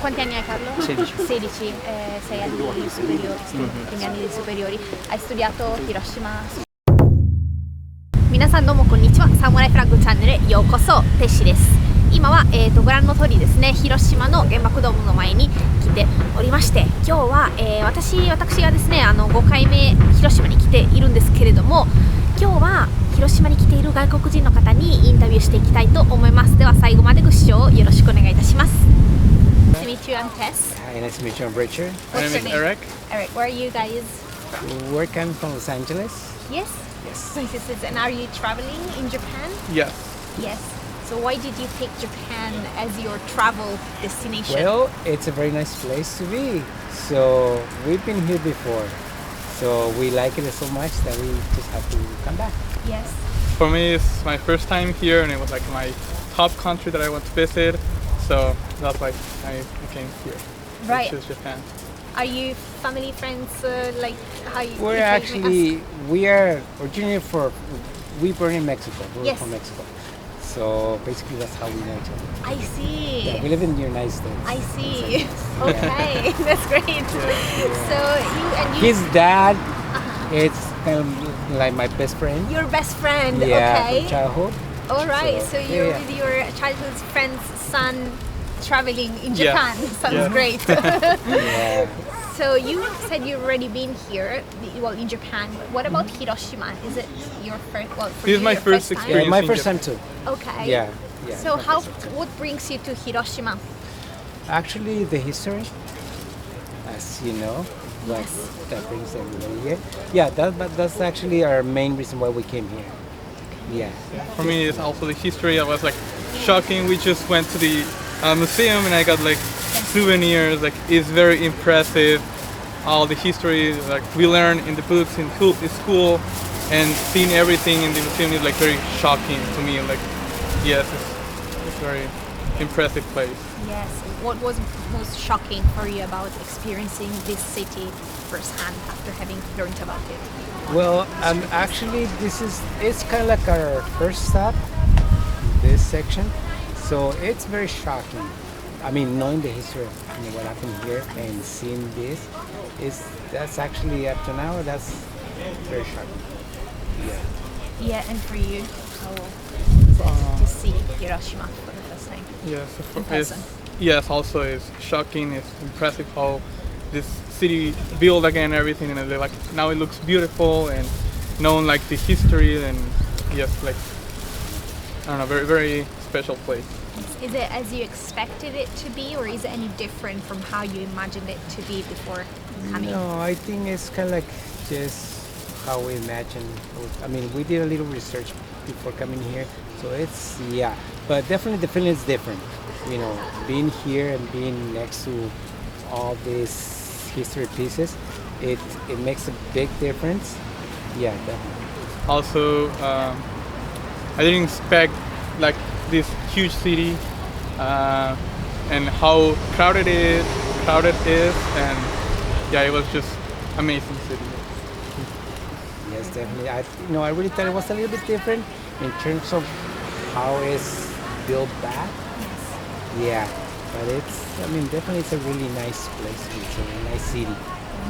quanti anni hai, Carlo? 16. 16, 6 anni di superiori, primi anni di superiori. Hai studiato Hiroshima? 皆さんどうもこんにちは。サムライフラッグチャンネルへようこそ。テッシです。今は、ご覧の通りですね、広島の原爆ドームの前に来ておりまして、今日は、私がですね5回目広島に来ているんですけれども、今日は広島に来ている外国人の方にインタビューしていきたいと思います。では最後までご視聴よろしくお願いいたします。Nice to meet you, I'm Tess. Hi, nice to meet you. I'm Richard. My What's name your is Eric. Eric, where are you guys? We're coming from Los Angeles. Yes? Yes. And are you traveling in Japan? Yes. Yes. So why did you pick Japan as your travel destination? Well, it's a very nice place to be. So we've been here before. So we like it so much that we just have to come back. Yes. For me, it's my first time here, and it was like my top country that I want to visit. So that's why I came here. Right. To Japan. Are you family, friends, like how you? We're if I may actually, we are originally we born in Mexico. We're Yes. from Mexico. So basically that's how we know each other. ask? I see. Yeah, we live in the United States. I see. Yeah. Okay, that's great. So you His dad, it's kind of like my best friend. your best friend. Yeah, Okay. from childhood. All right. So you're yeah. with your childhood friend's son traveling in Yes. Japan. Sounds Yeah. great. Yeah. So you said you've already been here, well, in Japan. What about Hiroshima? Is it your first? Well, for This is you, my your first time? experience. Yeah, my in first Japan. time too. Okay. Yeah. Yeah. So my how? first time. What brings you to Hiroshima? Actually, the history, as you know, like Yes. that brings everybody here. Yeah, that's actually our main reason why we came here. Yeah. For me, it's also the history. I was like shocking. We just went to the museum, and I got like souvenirs. Like it's very impressive. All the history like we learn in the books in school, and seeing everything in the museum is like very shocking to me. Like yes, it's very impressive place. Yes. What was most shocking for you about experiencing this city firsthand after having learned about it? Well, actually, it's kind of like our first stop, this section. So it's very shocking. I mean, knowing the history of what happened here and seeing that's actually up to now, that's very shocking. Yeah. Yeah, and for you, how was it to see Hiroshima for the first time? Yes, In person. yes. Also, it's shocking. It's impressive how this city built again everything, and like now it looks beautiful and knowing like the history and yes, like I don't know, very very special place. Is it as you expected it to be, or is it any different from how you imagined it to be before coming? No, I think it's kind of like just how we imagine. I mean, we did a little research before coming here, so it's but definitely the feeling is different. You know, being here and being next to all these history pieces, it makes a big difference. Yeah, definitely. Also, I didn't expect like this huge city and how crowded it is, and yeah, it was just amazing city. Yes, definitely. I really thought it was a little bit different in terms of how it's built back. Yeah, but definitely it's a really nice place. It's a nice city.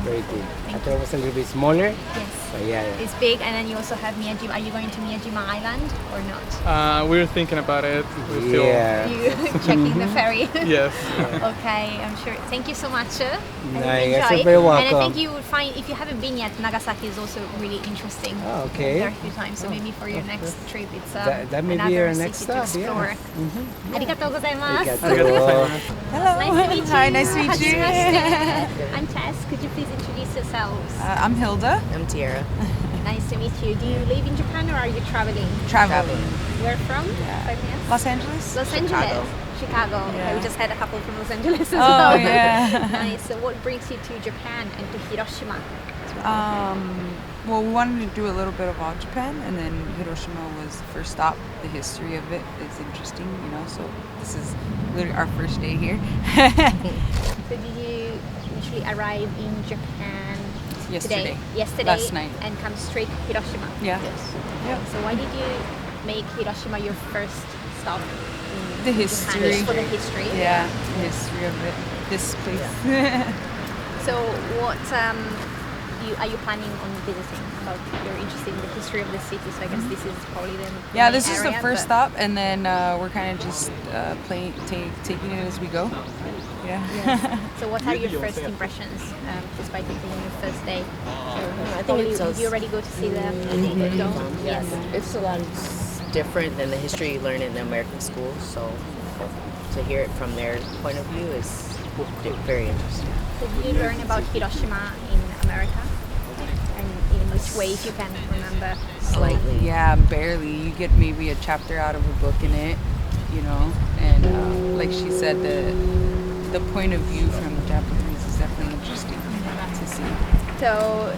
Very good. I thought it was a little bit smaller, Yes. but yeah. It's big, and then you also have Miyajima. Are you going to Miyajima Island or not? We're thinking about it. We're still, Yeah. You checking the ferry? yes. Okay, I'm sure. Thank you so much. I No, hope you you guys enjoy. are very And I welcome. think you would find, if you haven't been yet, Nagasaki is also really interesting. Oh, I've been okay. there a few times, so maybe for your next trip, it's That may be another our city next to stop. explore. Yeah. ありがとうございます Arigato. Hello. Nice to meet you. Hi, nice to meet you. I'm Tess. Could you please introduce yourselves? I'm Hilda. I'm Tiara. Nice to meet you. Do you live in Japan or are you traveling? Traveling. Where from? if I may ask? Los Angeles. Los Angeles. Chicago. Okay, Yeah. we just had a couple from Los Angeles as Oh, well. yeah. Nice. So what brings you to Japan and to Hiroshima? Well, we wanted to do a little bit about Japan, and then Hiroshima was the first stop. The history of it is interesting, so this is literally our first day here. So did you usually arrive in Japan Yesterday. today? Yesterday. Last night. And come straight to Hiroshima? Yeah. So why did you make Hiroshima your first stop in The history. For the history. Yeah, the history of it. This place. So what are you planning on visiting? About you're interested in the history of the city, so I guess this is probably the Yeah, main this is the area, first but- stop, and then we're kind of just taking it as we go. Yeah. So what are your first impressions, despite it being your first day? I think Probably, it's did you already go to see the dome? Yes. It's a lot different than the history you learn in the American school. So to hear it from their point of view is very interesting. So did you learn about Hiroshima in America? And in which way, if you can remember? Slightly. Yeah, barely. You get maybe a chapter out of a book in it, you know. And like she said, the point of view from the Japanese is definitely interesting to see. So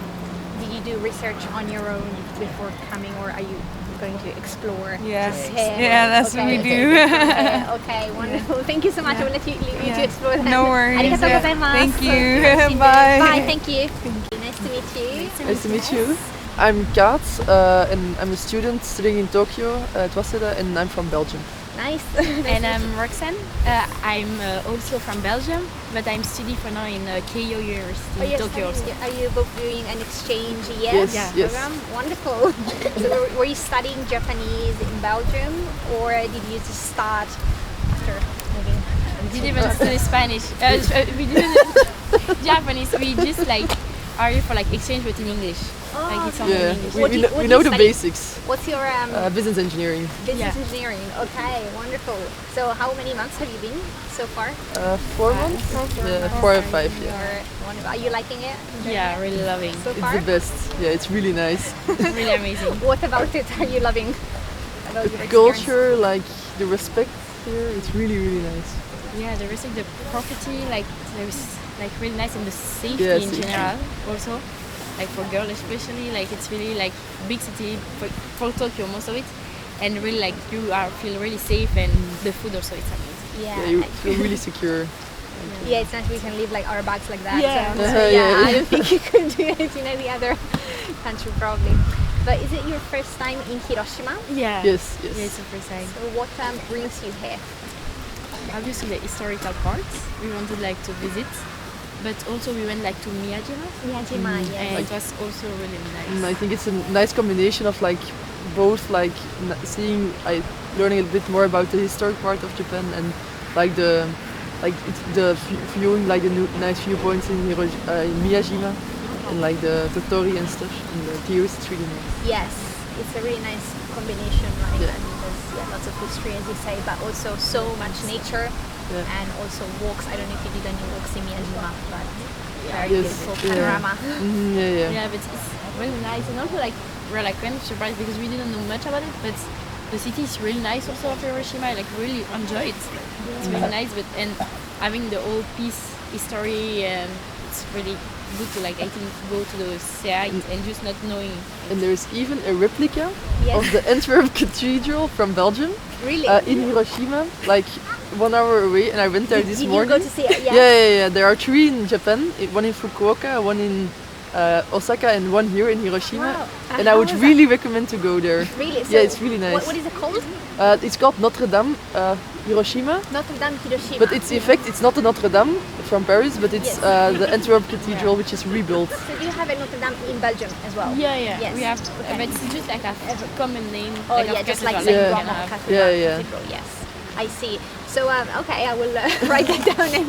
did you do research on your own before coming, or are you going to explore? Yes. Okay. Yeah, that's what we do. Okay, wonderful. Thank you so much. I will leave you to explore that. No worries. Arigatou Yeah. gozaimasu. Thank you. Nice to- Bye. Bye. Thank you. Nice to meet you. Nice to meet you. I'm Kat, and I'm a student studying in Tokyo at Waseda, and I'm from Belgium. Nice. And I'm Roxanne. I'm also from Belgium, but I'm studying for now in Keio University Oh, in yes, Tokyo also. are you both doing an exchange Yes, yes. program? Wonderful. So were you studying Japanese in Belgium, or did you just start after moving? We didn't even study Spanish. We didn't Japanese. We just like are here for like exchange but in English. Like it's all in Yeah, English. What do you- we what know do you the study? basics. What's your Business engineering. business Yeah. engineering? Okay, wonderful. So how many months have you been so far? 4 months? Yeah, 4 or 5. Yeah. Are you liking it? Enjoying Yeah, it really loving. so It's far? the best. Yeah, it's really nice. Really amazing. What about it are you loving? About your The experience? culture, like the respect here, it's really, really nice. Yeah, the rest of the property, like there's like really nice, and the safety Yeah, in safety. general also. Like for girls especially, like it's really like big city for Tokyo, most of it, and really like you feel really safe, and the food also it's amazing. Yeah, you feel really secure. Yeah, it's nice we can live like our bags like that. Yeah. So, Yeah. I don't think you could do it in any other country probably. But is it your first time in Hiroshima? Yeah. Yes, yes. Yeah, it's the first time. So what brings you here? Obviously the historical parts we wanted like to visit, but also we went like to Miyajima, Miyajima, and it was also really nice. I think it's a nice combination of like both like learning a bit more about the historic part of Japan, and like the viewing like the nice viewpoints in Miyajima, and like the Totori and stuff, and the views. It's really nice. Yes, it's a really nice combination. Like, Yeah. I mean, there's lots of history, as you say, but also so much nature Yeah. and also walks. I don't know if you did any walks in Miyajima, but very Yes, beautiful yeah. panorama. Yeah. Yeah, but it's really nice, and also like we're like kind of surprised because we didn't know much about it, but the city is really nice also of Hiroshima. I like really enjoy it. It's really nice, but and having the old peace history, it's really good to like I think go to the site and just not knowing. And there's even a replica Yes. of the Antwerp Cathedral from Belgium Really? in Hiroshima, like 1 hour away, and I went there this Did you morning. go to see it? Yes. Yeah. There are 3 in Japan, one in Fukuoka, one in Osaka, and one here in Hiroshima. Wow. And I would How is really recommend to go there. Really? Yeah, it's really nice. What is it called? It's called Notre Dame Hiroshima, Notre Dame Hiroshima. but it's in fact it's not the Notre Dame from Paris, but it's Yes. the Antwerp Cathedral, which is rebuilt. So you have a Notre Dame in Belgium as well? Yeah. Yes. We have, Okay. but it's just like a common name. Oh like yeah, of just like cathedral, Saint Yeah. Roman Yeah. Cathedral. Yeah. Cathedral, yes. I see. So okay, I will write that down and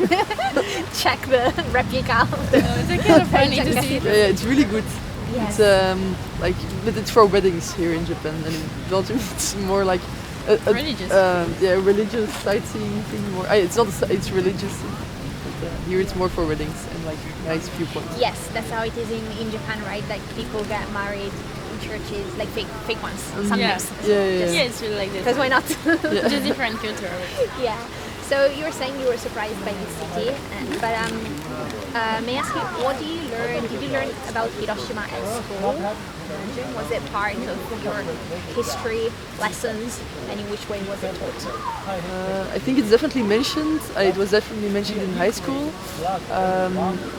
check the replica of the It's kind of funny to see. Yeah, it's really good. Yes. It's like, but it's for weddings here in Japan, and in Belgium it's more like Religious. religious sightseeing thing. More, it's not. It's religious. But, here it's more for weddings and like nice viewpoints. Yes, that's how it is in Japan, right? Like people get married in churches, like fake ones sometimes. Yeah. Yeah, it's really like this. Because why not? Just different culture. Yeah. So you were saying you were surprised by this city, but may I ask you, what do you learn? Did you learn about Hiroshima at school? Was it part of your history lessons, and in which way was it taught? I think it's definitely mentioned. It was definitely mentioned in high school,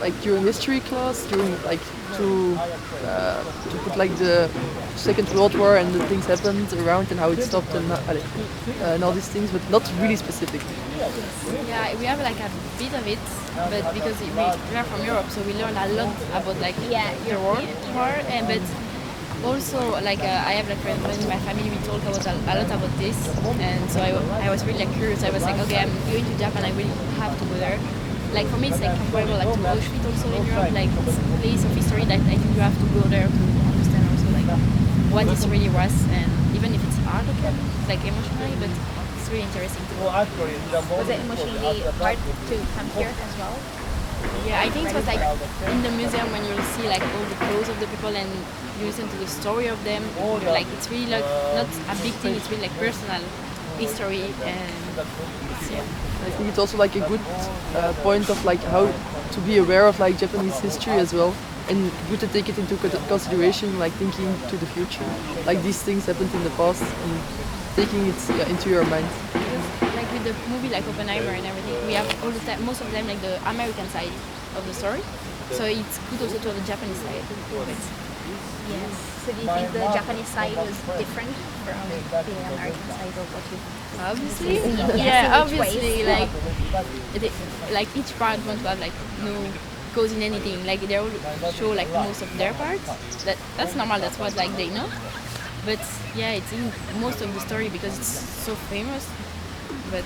like during history class, during like to put like the Second World War and the things happened around and how it stopped and all these things, but not really specific. Yeah, we have like a bit of it, but because we are from Europe, so we learn a lot about like the world war, and but also like I have like friends in my family. We talk about a lot about this, and so I was really like, curious. I was like, okay, I'm going to Japan. I really have to go there. Like for me, it's like comparable like to Auschwitz also in Europe, like it's a place of history that I think you have to go there to understand also like what it really was, and even if it's hard, okay, like emotionally, but it's really interesting to go. Was it emotionally hard to come here as well? Yeah, I think it was like in the museum when you see like all the clothes of the people and you listen to the story of them, like it's really like not a big thing, it's really like personal history, and it's, yeah. I think it's also like a good point of like how to be aware of like Japanese history as well, and good to take it into consideration, like thinking to the future, like these things happened in the past and taking it into your mind. Like with the movie like Oppenheimer and everything, we have all the time, most of them like the American side of the story, so it's good also to have the Japanese side of it. Yes. So do you think the Japanese side was different from the American side of what you? Obviously, Yeah, yeah, in which obviously, ways? like each part want to have like no cause in anything. Like they all show like most of their parts. That's normal. That's what like they know. But yeah, it's in most of the story because it's so famous. But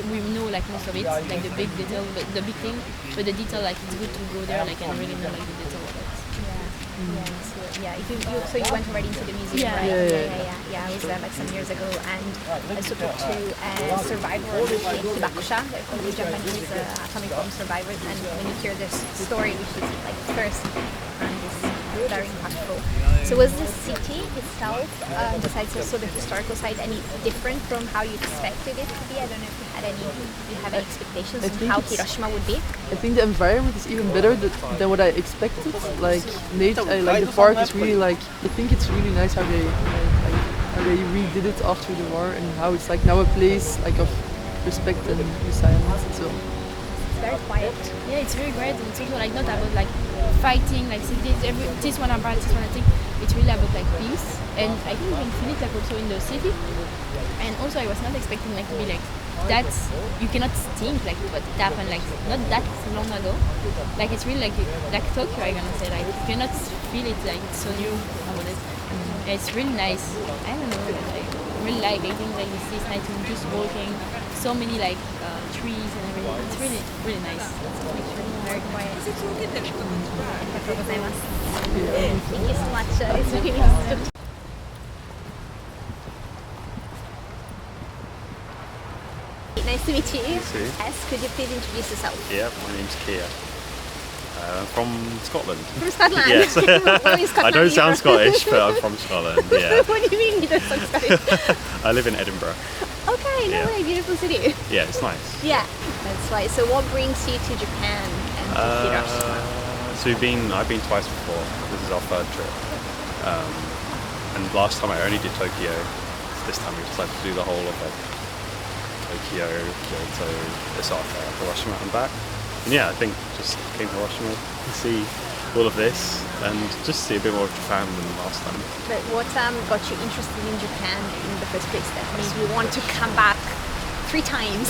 we know like most of it, like the big detail, the big thing. But the detail, like it's good to go there, like and really know like the detail of it. Yeah, so if so you went already into the museum, Yeah. right? Yeah. I was there like some years ago, and I also talked to a survivor of the Hibakusha, the Japanese atomic bomb survivors, and when you hear this story, which is like first, and it's very impactful. So was the city itself, besides also the historical side, any different from how you expected it to be? I don't know if you have any expectations I on think how it's- Hiroshima would be. I think the environment is even better than what I expected. Like like the park is really like, I think it's really nice how they redid it after the war and how it's like now a place like of respect and resilience as well. It's very quiet. Yeah, it's very great, and it's also like not about like fighting, like this one about this one. I think it's really about like peace, and I think we can feel it like also in the city. And also, I was not expecting like to be like that. You cannot think like what happened like not that long ago. Like it's really like Tokyo. I'm gonna say like you cannot feel it like it's so new about it. It's really nice. I don't know. Like, I really like. I think like it's nice to just walking. So many like trees and everything. It's really really nice. It's really Very quiet. Thank you so much. It's really nice. Nice to meet you. too. Yes, could you please introduce yourself? Yeah, my name's Kia. From Scotland. From Scotland? Yes. Where in Scotland I are don't you sound from? Scottish, but I'm from Scotland. Yeah. What do you mean you don't sound Scottish? I live in Edinburgh. Okay, no Yeah. way, beautiful city. Yeah, it's nice. Yeah, that's right. So what brings you to Japan and to Hiroshima? So I've been twice before. This is our third trip. And last time I only did Tokyo. This time we decided to do the whole of like Tokyo, Kyoto, Osaka, Hiroshima and back. And yeah, I think just came to Hiroshima to see all of this and just see a bit more of Japan than last time. But what got you interested in Japan in the first place that made you want to come back 3 times?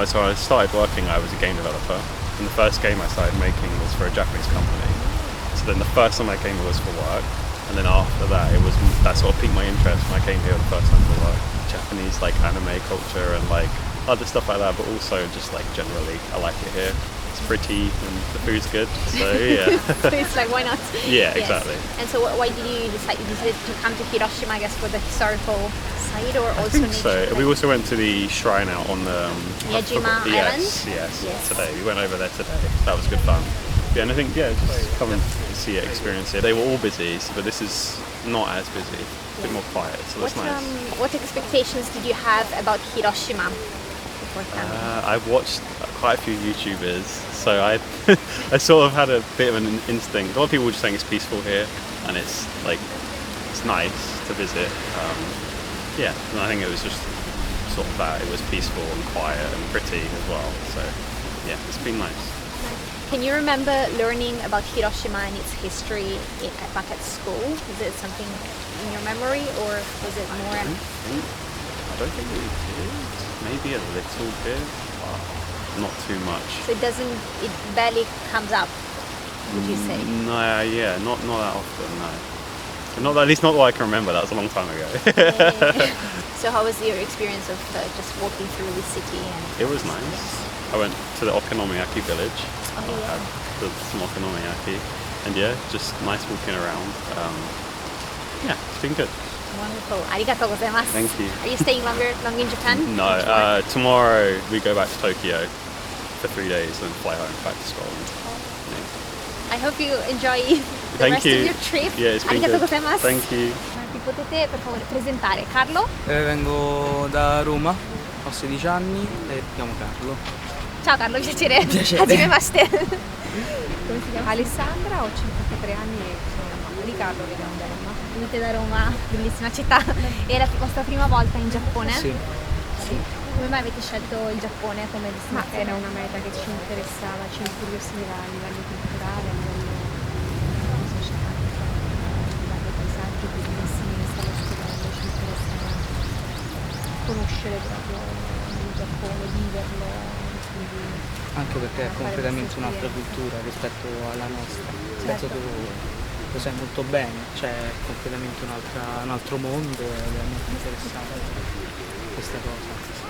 So I started working, I was a game developer, and the first game I started making was for a Japanese company. So then the first time I came was for work, and then after that that sort of piqued my interest when I came here the first time for work. Japanese like anime culture and like other stuff like that, but also just like generally I like it here. It's pretty and the food's good, so yeah. So it's like, why not? Yeah, Yes. exactly. And so why did you decide to come to Hiroshima, I guess, for the historical side or I also think so. nature? We also went to the shrine out on the Miyajima Island? Yes, Yes. today. We went over there today. That was good fun. Yeah, and I think just come and see it, experience it. They were all busy, but this is not as busy. A bit more quiet, so that's nice. What expectations did you have about Hiroshima before coming? I've watched quite a few YouTubers, so I I sort of had a bit of an instinct. A lot of people were just saying it's peaceful here, and it's nice to visit. Yeah, and I think it was just sort of that. It was peaceful and quiet and pretty as well. So yeah, it's been nice. Can you remember learning about Hiroshima and its history back at school? Is it something in your memory, or was it more? I don't think we did. Maybe a little bit, but not too much. So it barely comes up, would you say? No, yeah, not that often, no. Not at least not what I can remember. That was a long time ago. So how was your experience of just walking through the city? It was nice. I went to the Okonomiyaki village. Oh, yeah. Had some Okonomiyaki, and yeah, just nice walking around. Yeah, it's been good. Wonderful. Arigatou gozaimasu. Thank you. Are you staying long in Japan? No, tomorrow we go back to Tokyo for 3 days and fly home back to Scotland. I hope you enjoy the Thank rest you. of your trip. Yeah, it's been Arigatou good. gozaimasu. Thank you. Vi potete per favore presentare? Carlo? Vengo da Roma, ho 16 anni e mi chiamo Carlo. Ciao Carlo, piacere. Piacere. Hajimemashite. Come si chiama? Alessandra, ho 53 anni e sono la mamma di Carlo, veniamo da Roma. Venite da Roma, bellissima città. È la vostra prima volta in Giappone? Sì. Come mai avete scelto il Giappone come Ma destinazione? era una meta che ci interessava, ci incuriosiva a livello culturale, a livello sociale, a livello paesaggi bellissimi che stavo scoprendo, ci interessava conoscere proprio il Giappone, viverlo, quindi Anche perché è fare completamente questa un'altra esperienza. cultura rispetto alla nostra. Certo. Penso tu lo sai molto bene, cioè è completamente un altro mondo ed è molto interessante questa cosa.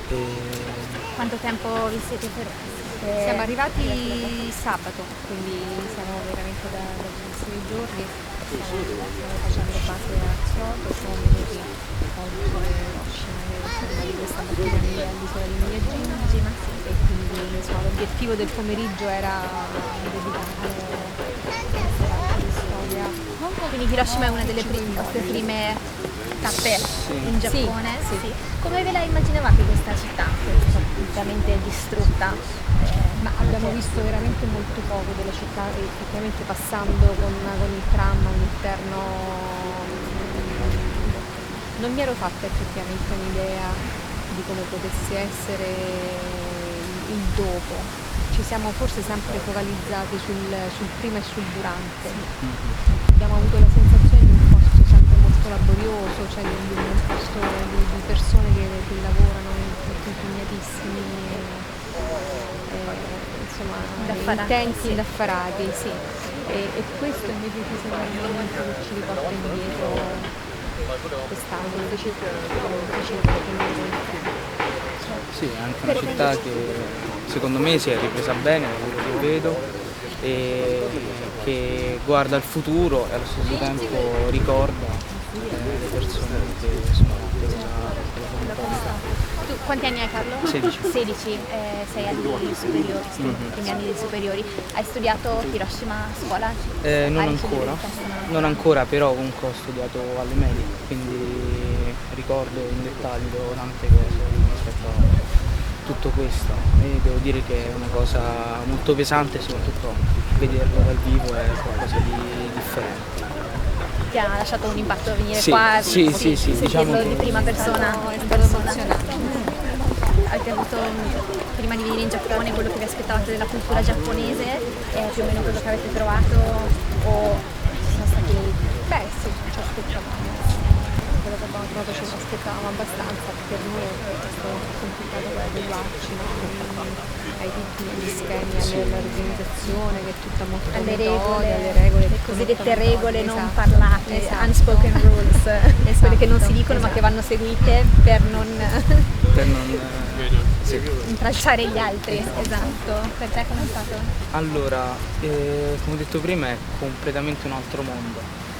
Quanto tempo vi siete fermati? Siamo arrivati sabato, quindi siamo veramente da pochissimi giorni, stiamo facendo base a Kyoto, siamo venuti oggi a Hiroshima e siamo arrivati questa mattina all'isola di Miyajima e quindi insomma, l'obiettivo del pomeriggio era dedicato a di storia. Quindi Hiroshima è una delle vostre prime tappe in Giappone? Sì. Come ve la immaginavate questa città, completamente distrutta? Ma abbiamo visto veramente molto poco della città e effettivamente passando con il tram all'interno non mi ero fatta effettivamente un'idea di come potesse essere il dopo. Ci siamo forse sempre focalizzati sul prima e sul durante. Abbiamo avuto la sensazione di un posto sempre molto laborioso, cioè di un posto di persone che lavorano molto impegnatissimi, insomma, intenti, indaffarati, sì. E questo invece ci sembra un elemento che ci riporta indietro quest'anno, invece ci riporta indietro di più. Sì, è anche una città che secondo me si è ripresa bene da quello che vedo e che guarda il futuro e allo stesso tempo ricorda le persone che sono della comunità. Tu quanti anni hai Carlo? 16. 16, sei agli superiori, primi anni dei superiori. Hai studiato Hiroshima a scuola? Non ancora, però comunque ho studiato alle medie, quindi ricordo in dettaglio tante cose rispetto a tutto questo e devo dire che è una cosa molto pesante, soprattutto vederlo dal vivo è qualcosa di differente. Ti ha lasciato un impatto venire Sì, qua? sì, sentirlo diciamo di che prima persona? È stato emozionante. Avete avuto, prima di venire in Giappone, quello che vi aspettavate della cultura giapponese? È più o meno quello che avete trovato? O ci sono stati... Beh sì, ci aspettavamo. Quello che abbiamo trovato ci aspettavamo abbastanza, per noi è stato complicato poi adeguarci ai tutti gli schemi, all'organizzazione che è tutta molto alle metodica, alle regole, regole, le cosiddette regole non esatto, parlate, esatto. unspoken rules, quelle che non si dicono ma esatto. che vanno seguite per non Per non, sì. intralciare gli altri. Esatto. Per te com'è stato? Allora, come ho detto prima è completamente un altro mondo,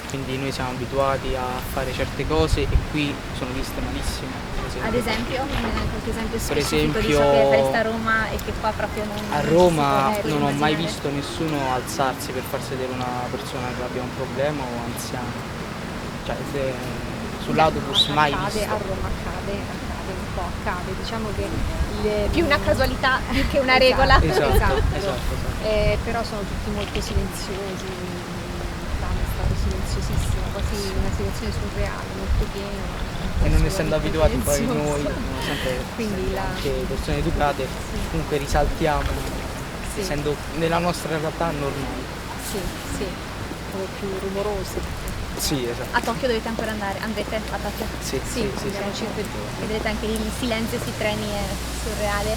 quindi noi siamo abituati a fare certe cose e qui sono viste malissimo. Ad esempio? Qualche esempio Per specifico di esempio, ciò che fareste a Roma e che qua proprio non a Roma si può non ho mai immaginare? visto nessuno alzarsi per far sedere una persona che abbia un problema o anziano. Cioè, sull'autobus mai Accade, visto. a Roma accade un po', accade, diciamo che Più una casualità più che una regola. Esatto. Però sono tutti molto silenziosi, il tram è stato silenziosissimo, quasi una situazione surreale, molto pieno. E non essendo abituati poi noi, Quindi anche persone educate, comunque risaltiamo Sì. essendo nella nostra realtà normale. Sì, sì, come più rumorosi. Sì, esatto. A Tokyo dovete ancora andare? Andrete a Tokyo? Sì, Sì, sono 5 giorni. Vedrete anche lì il silenzio sui treni è surreale,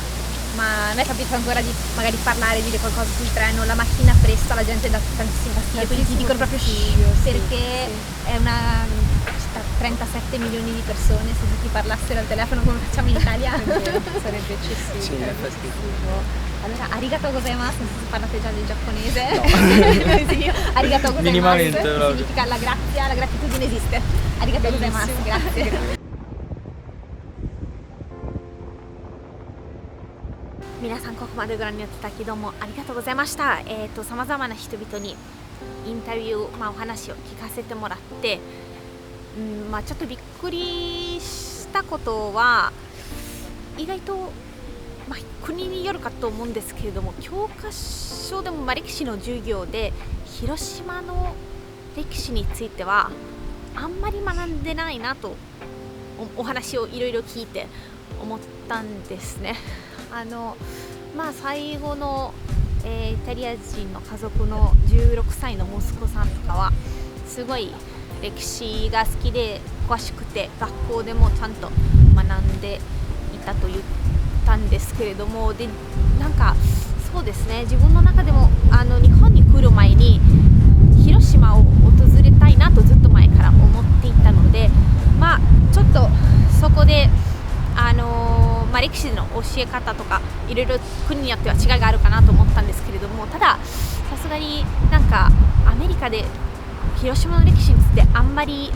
ma a me capita ancora di magari parlare, dire qualcosa sul treno, la mattina presto la gente dà tantissimo fastidio, quindi ti dicono proprio shh, perché è una città 37 milioni di persone, se tutti parlassero al telefono come facciamo in Italia Sarebbe eccessivo. Sì, in effetti. Allora, arigatou gozaimasu, non so se parlate già del giapponese. No. Sì, arigatou gozaimasu Minimamente, proprio. significa la grazia, la gratitudine esiste. Arigatou gozaimasu, grazie. 皆さんここまでご覧になっていただきどうもありがとうございました。さまざまな人々にインタビュー、お話を聞かせてもらって、ちょっとびっくりしたことは意外と、国によるかと思うんですけれども、教科書でも歴史の授業で広島の歴史についてはあんまり学んでないなとお話をいろいろ聞いて思ったんですね。最後の、イタリア人の家族の16歳の息子さんとかはすごい歴史が好きで詳しくて学校でもちゃんと学んでいたと言ったんですけれども、でなんかそうですね、自分の中でも日本に来る前に広島を訪れたいなとずっと前から思っていたので、ちょっとそこで歴史の教え方とかいろいろ国によっては違いがあるかなと思ったんですけれども、たださすがにアメリカで広島の歴史についてあんまり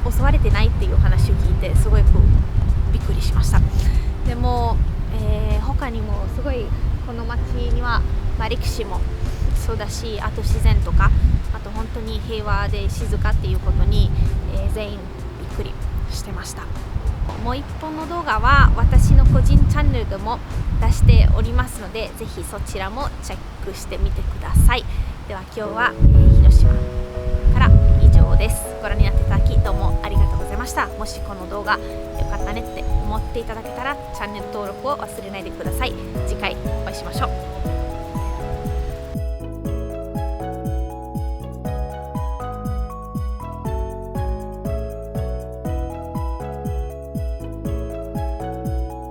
教われてないっていう話を聞いてすごいびっくりしました。でも、他にもすごいこの町には、歴史もそうだし、あと自然とか、あと本当に平和で静かっていうことに、全員びっくりしてました。もう一本の動画は私の個人チャンネルでも出しておりますので、ぜひそちらもチェックしてみてください。では今日は、広島から以上です。ご覧になっていただきどうもありがとうございました。もしこの動画良かったねって思っていただけたらチャンネル登録を忘れないでください。次回お会いしましょう。